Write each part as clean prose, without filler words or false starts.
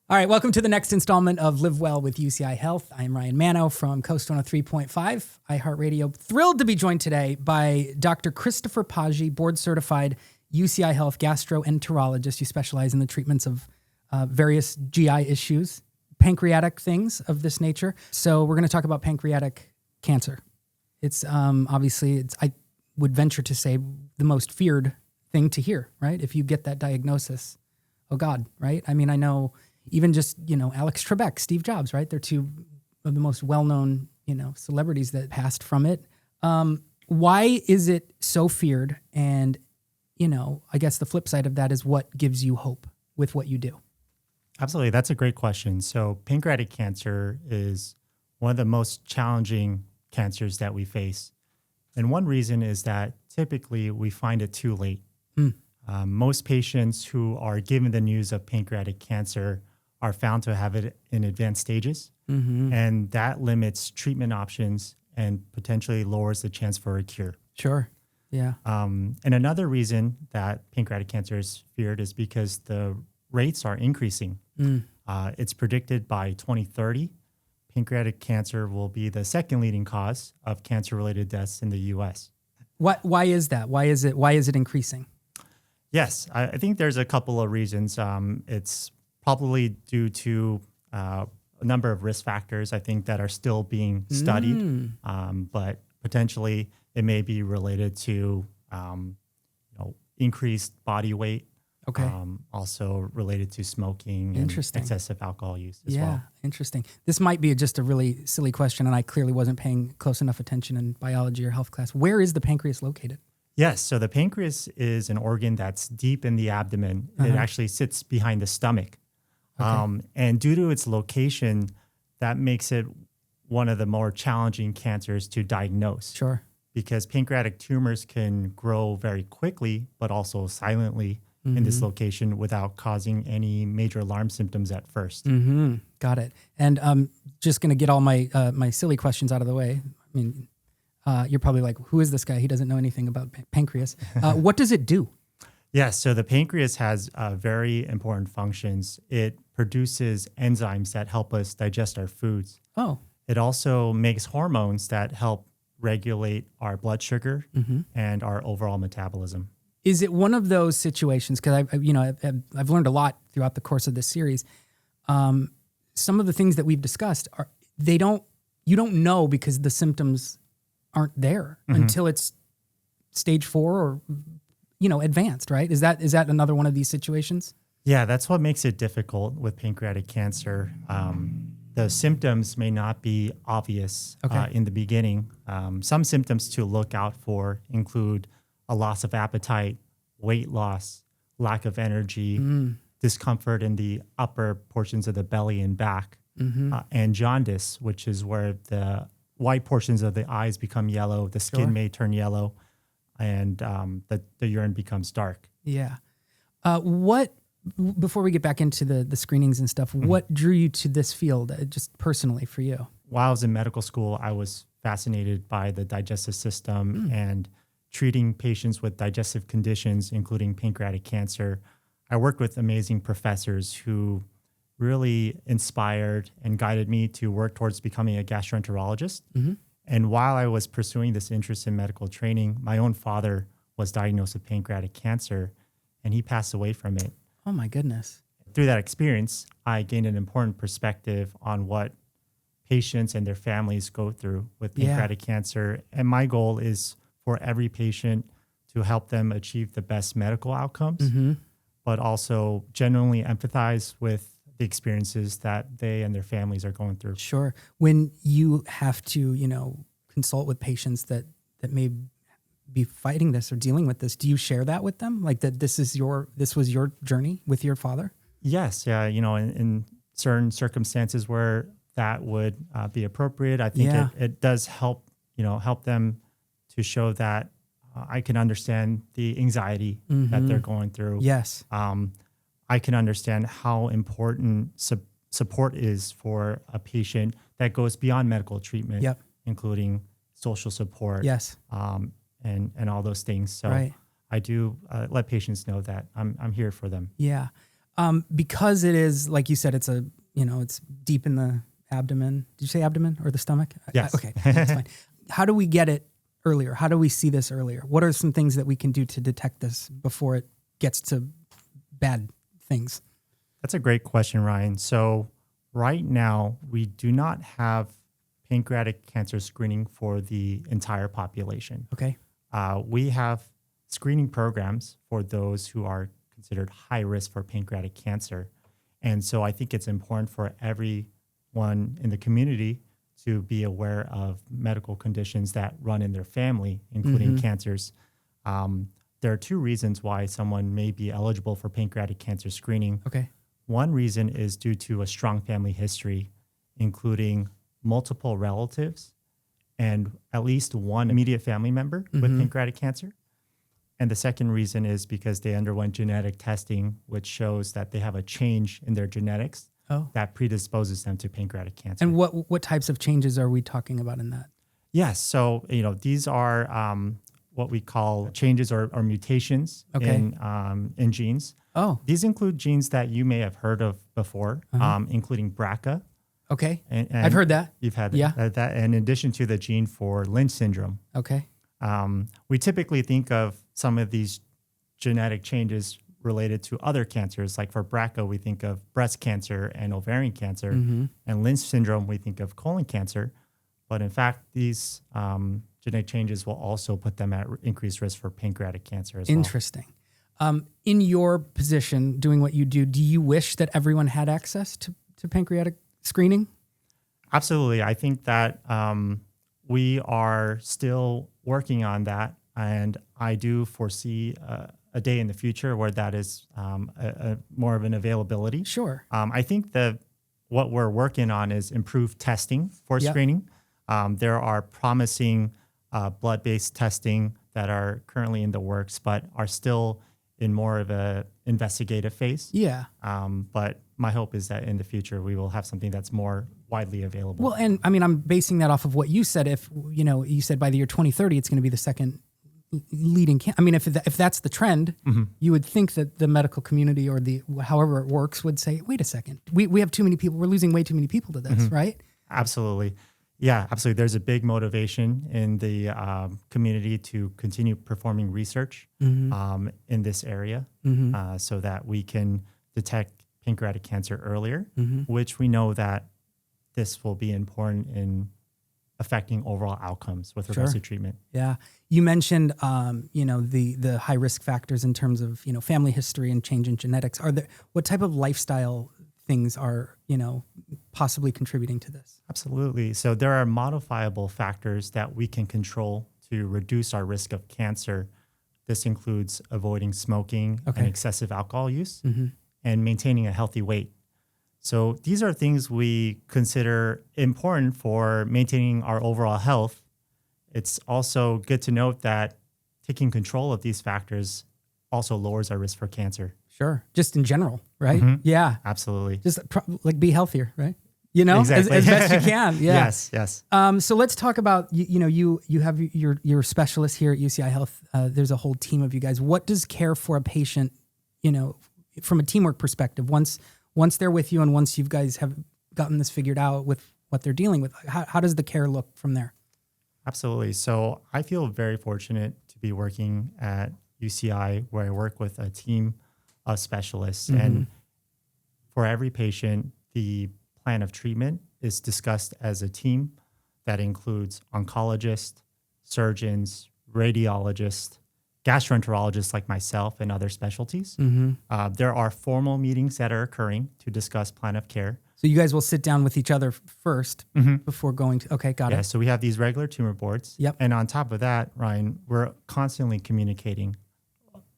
All right, welcome to the next installment of Live Well with UCI Health. I'm Ryan Mano from Coast 103.5, iHeart Radio. Thrilled to be joined today by Dr. Christopher Paiji, board-certified UCI Health gastroenterologist. You specialize in the treatments of various GI issues, pancreatic things of this nature. So we're going to talk about pancreatic cancer. It's obviously, I would venture to say, the most feared thing to hear, right? If you get that diagnosis, oh God, right? I mean, I know even just, Alex Trebek, Steve Jobs, right? They're two of the most well-known, celebrities that passed from it. Why is it so feared? And, I guess the flip side of that is what gives you hope with what you do? Absolutely. That's a great question. So pancreatic cancer is one of the most challenging cancers that we face. And one reason is that typically we find it too late. Most patients who are given the news of pancreatic cancer are found to have it in advanced stages. And that limits treatment options and potentially lowers the chance for a cure. Sure. Yeah. And another reason that pancreatic cancer is feared is because the rates are increasing. It's predicted by 2030, pancreatic cancer will be the second leading cause of cancer-related deaths in the U.S. Why is that? Why is it increasing? Yes, I think there's a couple of reasons. It's probably due to a number of risk factors, I think, that are still being studied, but potentially it may be related to increased body weight. Okay. Also related to smoking and excessive alcohol use as well. Yeah, interesting. This might be just a really silly question, and I clearly wasn't paying close enough attention in biology or health class. Where is the pancreas located? Yes, so the pancreas is an organ that's deep in the abdomen. It actually sits behind the stomach. Okay. And due to its location, that makes it one of the more challenging cancers to diagnose. Sure. Because pancreatic tumors can grow very quickly, but also silently in this location without causing any major alarm symptoms at first. Got it. And just going to get all my my silly questions out of the way. I mean, you're probably like, who is this guy? He doesn't know anything about pancreas. What does it do? Yes, so the pancreas has very important functions. It produces enzymes that help us digest our foods. Oh. It also makes hormones that help regulate our blood sugar and our overall metabolism. Is it one of those situations? Because I've learned a lot throughout the course of this series. Some of the things that we've discussed you don't know because the symptoms aren't there until it's stage 4 or advanced, right? Is that another one of these situations? Yeah, that's what makes it difficult with pancreatic cancer. The symptoms may not be obvious in the beginning. Some symptoms to look out for include a loss of appetite, weight loss, lack of energy, discomfort in the upper portions of the belly and back, and jaundice, which is where the white portions of the eyes become yellow, the skin may turn yellow, and the urine becomes dark. Yeah. Before we get back into the screenings and stuff, what drew you to this field, just personally for you? While I was in medical school, I was fascinated by the digestive system and treating patients with digestive conditions, including pancreatic cancer. I worked with amazing professors who really inspired and guided me to work towards becoming a gastroenterologist. And while I was pursuing this interest in medical training, my own father was diagnosed with pancreatic cancer, and he passed away from it. Oh, my goodness. Through that experience, I gained an important perspective on what patients and their families go through with pancreatic cancer. And my goal is for every patient to help them achieve the best medical outcomes, but also genuinely empathize with the experiences that they and their families are going through. Sure. When you have to, consult with patients that may be fighting this or dealing with this, do you share that with them? Like that this was your journey with your father? Yes. Yeah. In certain circumstances where that would be appropriate, I think it does help them to show that I can understand the anxiety that they're going through. Yes. I can understand how important support is for a patient that goes beyond medical treatment, including social support, and all those things. So I do let patients know that I'm here for them. Yeah. Because it is, like you said, it's it's deep in the abdomen. Did you say abdomen or the stomach? Yes. Okay, that's fine. How do we get it earlier? How do we see this earlier? What are some things that we can do to detect this before it gets to bad things? That's a great question, Ryan. So right now, we do not have pancreatic cancer screening for the entire population. Okay. We have screening programs for those who are considered high risk for pancreatic cancer. And so I think it's important for everyone in the community to be aware of medical conditions that run in their family, including cancers. There are two reasons why someone may be eligible for pancreatic cancer screening. Okay. One reason is due to a strong family history, including multiple relatives and at least one immediate family member with pancreatic cancer. And the second reason is because they underwent genetic testing, which shows that they have a change in their genetics that predisposes them to pancreatic cancer. And what types of changes are we talking about in that? Yes. So, these are what we call changes or mutations in genes. Oh. These include genes that you may have heard of before, including BRCA. Okay. And I've heard that. You've had Yeah. that in addition to the gene for Lynch syndrome. Okay. We typically think of some of these genetic changes related to other cancers. Like for BRCA, we think of breast cancer and ovarian cancer. And Lynch syndrome, we think of colon cancer. But in fact, these genetic changes will also put them at increased risk for pancreatic cancer as well. Interesting. In your position, doing what you do you wish that everyone had access to pancreatic screening? Absolutely. I think that we are still working on that. And I do foresee a day in the future where that is more of an availability. Sure. I think that what we're working on is improved testing for screening. There are promising blood-based testing that are currently in the works, but are still in more of a investigative phase. Yeah. But my hope is that in the future we will have something that's more widely available. Well, and I mean, I'm basing that off of what you said. If you said by the year 2030, it's going to be the second leading. I mean, if that's the trend, you would think that the medical community or however it works would say, wait a second, we have too many people. We're losing way too many people to this, right? Absolutely. Yeah, absolutely. There's a big motivation in the community to continue performing research in this area so that we can detect pancreatic cancer earlier, which we know that this will be important in affecting overall outcomes with regards to treatment. Yeah. You mentioned, the high risk factors in terms of, family history and change in genetics. What type of lifestyle things are, possibly contributing to this? Absolutely. So there are modifiable factors that we can control to reduce our risk of cancer. This includes avoiding smoking and excessive alcohol use and maintaining a healthy weight. So these are things we consider important for maintaining our overall health. It's also good to note that taking control of these factors also lowers our risk for cancer. Sure. Just in general, right? Yeah. Absolutely. Just be healthier, right? Exactly. as best you can. Yeah. Yes. So let's talk about, you have your specialist here at UCI Health. There's a whole team of you guys. What does care for a patient, from a teamwork perspective, once they're with you and once you guys have gotten this figured out with what they're dealing with, how does the care look from there? Absolutely. So I feel very fortunate to be working at UCI, where I work with a team of specialists. And for every patient, the plan of treatment is discussed as a team that includes oncologists, surgeons, radiologists, gastroenterologists like myself, and other specialties. There are formal meetings that are occurring to discuss plan of care. So you guys will sit down with each other first before going to, okay, got it. So we have these regular tumor boards. Yep. And on top of that, Ryan, we're constantly communicating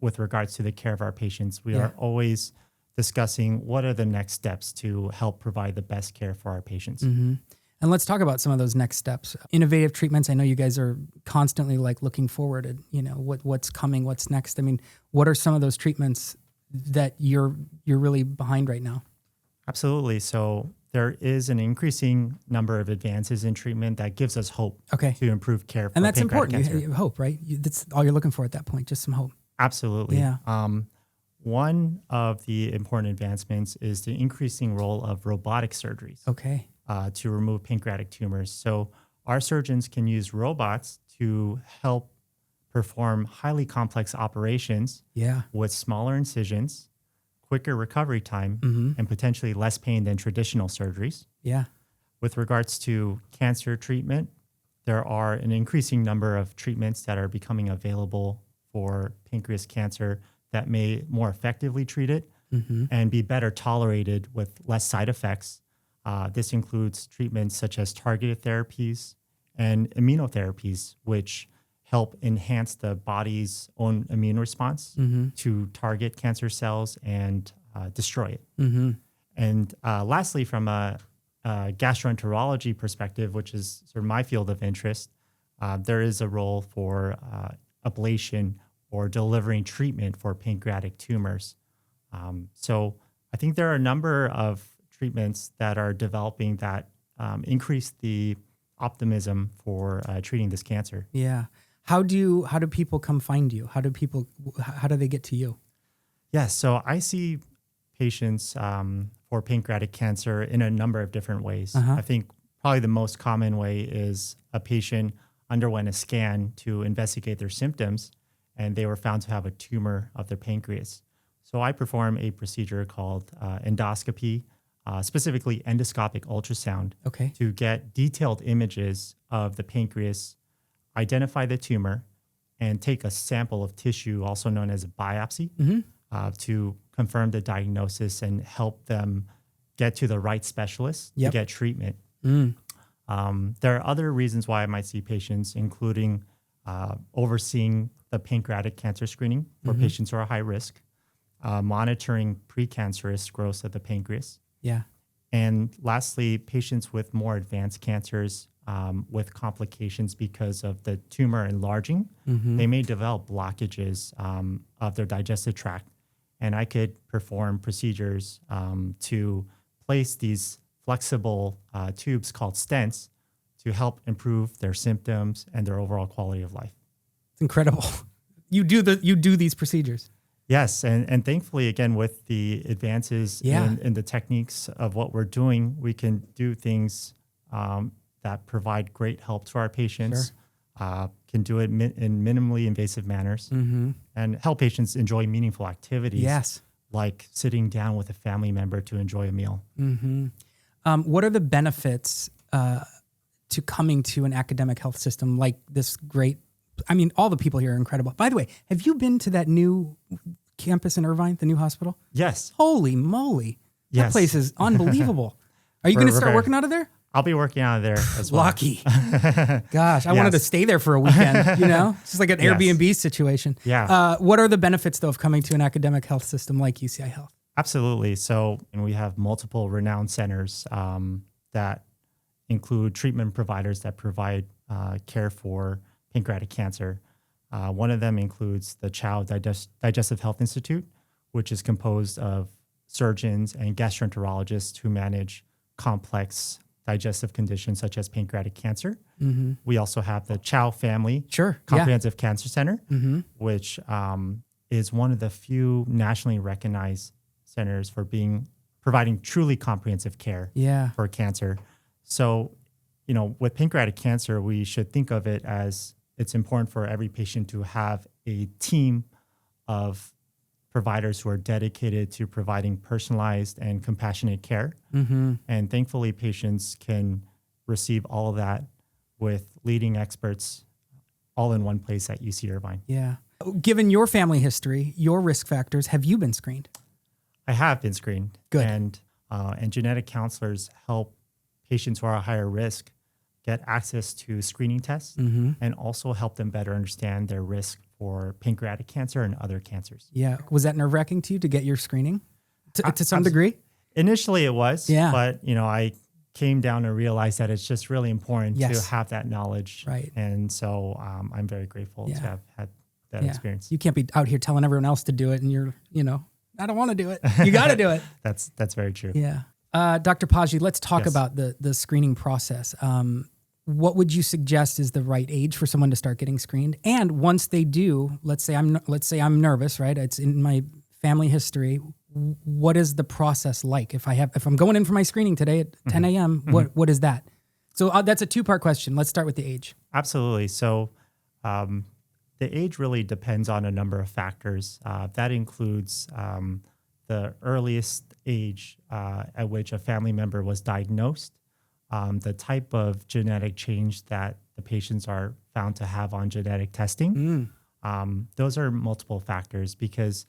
with regards to the care of our patients. We are always discussing what are the next steps to help provide the best care for our patients. And let's talk about some of those next steps. Innovative treatments. I know you guys are constantly looking forward at, what's coming, what's next. I mean, what are some of those treatments that you're really behind right now? Absolutely. So there is an increasing number of advances in treatment that gives us hope to improve care for and that's pancreatic important. cancer. You hope, right? That's all you're looking for at that point, just some hope. Absolutely. Yeah. One of the important advancements is the increasing role of robotic surgeries to remove pancreatic tumors. So our surgeons can use robots to help perform highly complex operations with smaller incisions, quicker recovery time, and potentially less pain than traditional surgeries. With regards to cancer treatment, there are an increasing number of treatments that are becoming available for pancreas cancer that may more effectively treat it and be better tolerated with less side effects. This includes treatments such as targeted therapies and immunotherapies, which help enhance the body's own immune response to target cancer cells and destroy it. And lastly, from a gastroenterology perspective, which is sort of my field of interest, there is a role for ablation or delivering treatment for pancreatic tumors. So I think there are a number of treatments that are developing that increase the optimism for treating this cancer. How do people come find you? How do they get to you? So I see patients for pancreatic cancer in a number of different ways. I think probably the most common way is a patient underwent a scan to investigate their symptoms, and they were found to have a tumor of their pancreas. So I perform a procedure called endoscopy, specifically endoscopic ultrasound, to get detailed images of the pancreas, identify the tumor, and take a sample of tissue, also known as a biopsy, to confirm the diagnosis and help them get to the right specialist to get treatment. There are other reasons why I might see patients, including overseeing the pancreatic cancer screening for patients who are high risk, monitoring precancerous growth of the pancreas. And lastly, patients with more advanced cancers with complications because of the tumor enlarging, they may develop blockages of their digestive tract. And I could perform procedures to place these flexible tubes called stents to help improve their symptoms and their overall quality of life. It's incredible. You do these procedures. Yes, and thankfully, again, with the advances in the techniques of what we're doing, we can do things that provide great help to our patients, can do it in minimally invasive manners, and help patients enjoy meaningful activities, like sitting down with a family member to enjoy a meal. What are the benefits to coming to an academic health system like this great? I mean, all the people here are incredible. By the way, have you been to that new campus in Irvine, the new hospital? Yes. Holy moly. That place is unbelievable. Are you going to start working out of there? I'll be working out of there as well. Lucky. Gosh, I wanted to stay there for a weekend, It's just like an Airbnb situation. What are the benefits, though, of coming to an academic health system like UCI Health? Absolutely. So we have multiple renowned centers that include treatment providers that provide care for pancreatic cancer. One of them includes the Chow Digestive Health Institute, which is composed of surgeons and gastroenterologists who manage complex digestive conditions such as pancreatic cancer. We also have the Chow Family Comprehensive Cancer Center, which is one of the few nationally recognized centers for providing truly comprehensive care for cancer. So, with pancreatic cancer, we should think of it as it's important for every patient to have a team of providers who are dedicated to providing personalized and compassionate care. And thankfully, patients can receive all of that with leading experts all in one place at UC Irvine. Given your family history, your risk factors, have you been screened? I have been screened. Good. And genetic counselors help patients who are at higher risk get access to screening tests and also help them better understand their risk for pancreatic cancer and other cancers. Was that nerve-wracking to you to get your screening to some degree? Initially it was, but I came down and realized that it's just really important to have that knowledge. Right. And so I'm very grateful to have had that experience. You can't be out here telling everyone else to do it and you're, I don't want to do it. You got to do it. That's very true. Dr. Paiji, let's talk about the screening process. What would you suggest is the right age for someone to start getting screened? And once they do, let's say I'm nervous, right? It's in my family history, what is the process like? If I'm going in for my screening today at 10 a.m., what is that? So that's a two-part question. Let's start with the age. Absolutely. So the age really depends on a number of factors. That includes the earliest age at which a family member was diagnosed, the type of genetic change that the patients are found to have on genetic testing. Those are multiple factors because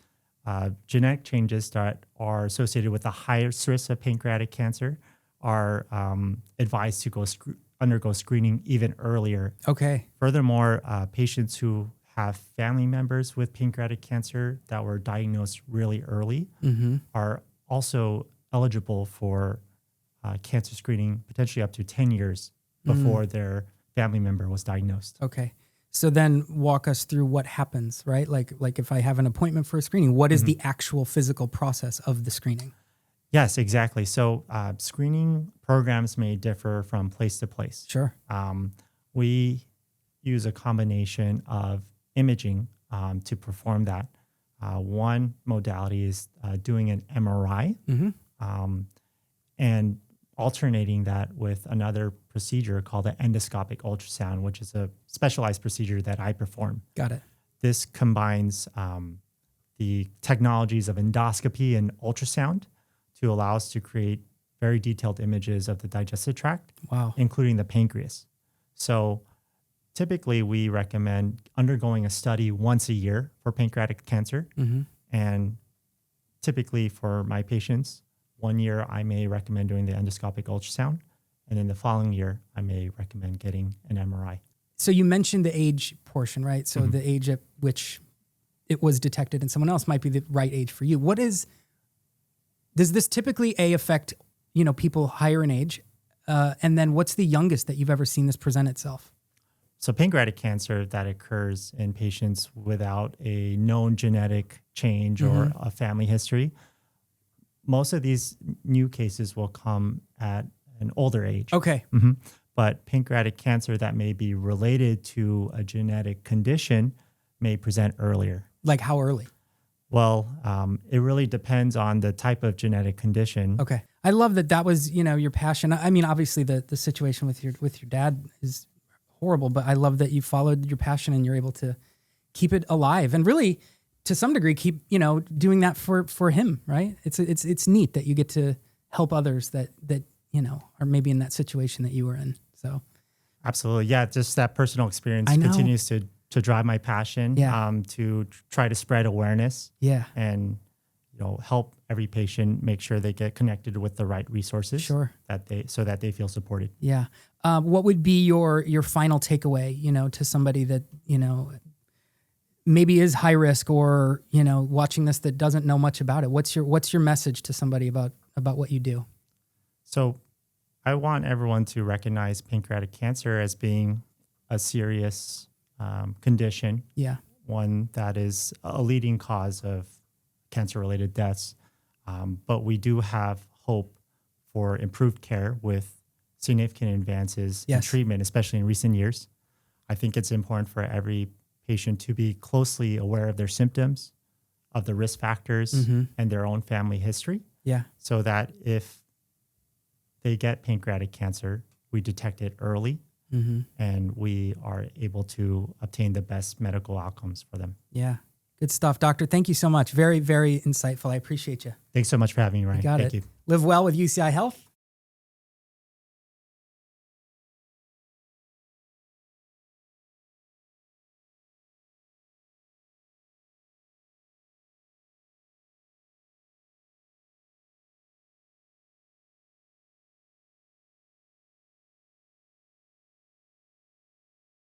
genetic changes that are associated with the highest risk of pancreatic cancer are advised to go undergo screening even earlier. Okay. Furthermore, patients who have family members with pancreatic cancer that were diagnosed really early are also eligible for cancer screening potentially up to 10 years before their family member was diagnosed. Okay. So then walk us through what happens, right? Like if I have an appointment for a screening, what is the actual physical process of the screening? Yes, exactly. So screening programs may differ from place to place. Sure. We use a combination of imaging to perform that. One modality is doing an MRI and alternating that with another procedure called an endoscopic ultrasound, which is a specialized procedure that I perform. Got it. This combines the technologies of endoscopy and ultrasound to allow us to create very detailed images of the digestive tract, including the pancreas. So typically we recommend undergoing a study once a year for pancreatic cancer. And typically for my patients, 1 year I may recommend doing the endoscopic ultrasound. And then the following year, I may recommend getting an MRI. So you mentioned the age portion, right? So the age at which it was detected in someone else might be the right age for you. Does this typically affect, people higher in age? And then what's the youngest that you've ever seen this present itself? So pancreatic cancer that occurs in patients without a known genetic change or a family history, most of these new cases will come at an older age. Okay. But pancreatic cancer that may be related to a genetic condition may present earlier. Like how early? Well, it really depends on the type of genetic condition. Okay. I love that was, your passion. I mean, obviously the situation with your dad is horrible, but I love that you followed your passion and you're able to keep it alive and really to some degree keep, doing that for him, right? It's neat that you get to help others that are maybe in that situation that you were in. So absolutely. Yeah. Just that personal experience continues to drive my passion, to try to spread awareness and, help every patient make sure they get connected with the right resources so that they feel supported. Yeah. What would be your final takeaway, to somebody that, maybe is high risk or, watching this that doesn't know much about it? What's your message to somebody about what you do? So I want everyone to recognize pancreatic cancer as being a serious condition. Yeah. One that is a leading cause of cancer-related deaths. But we do have hope for improved care with significant advances in treatment, especially in recent years. I think it's important for every patient to be closely aware of their symptoms, of the risk factors, and their own family history. Yeah. So that if they get pancreatic cancer, we detect it early, and we are able to obtain the best medical outcomes for them. Yeah. Good stuff, Doctor. Thank you so much. Very, very insightful. I appreciate you. Thanks so much for having me, Ryan. Thank you. Live well with UCI Health.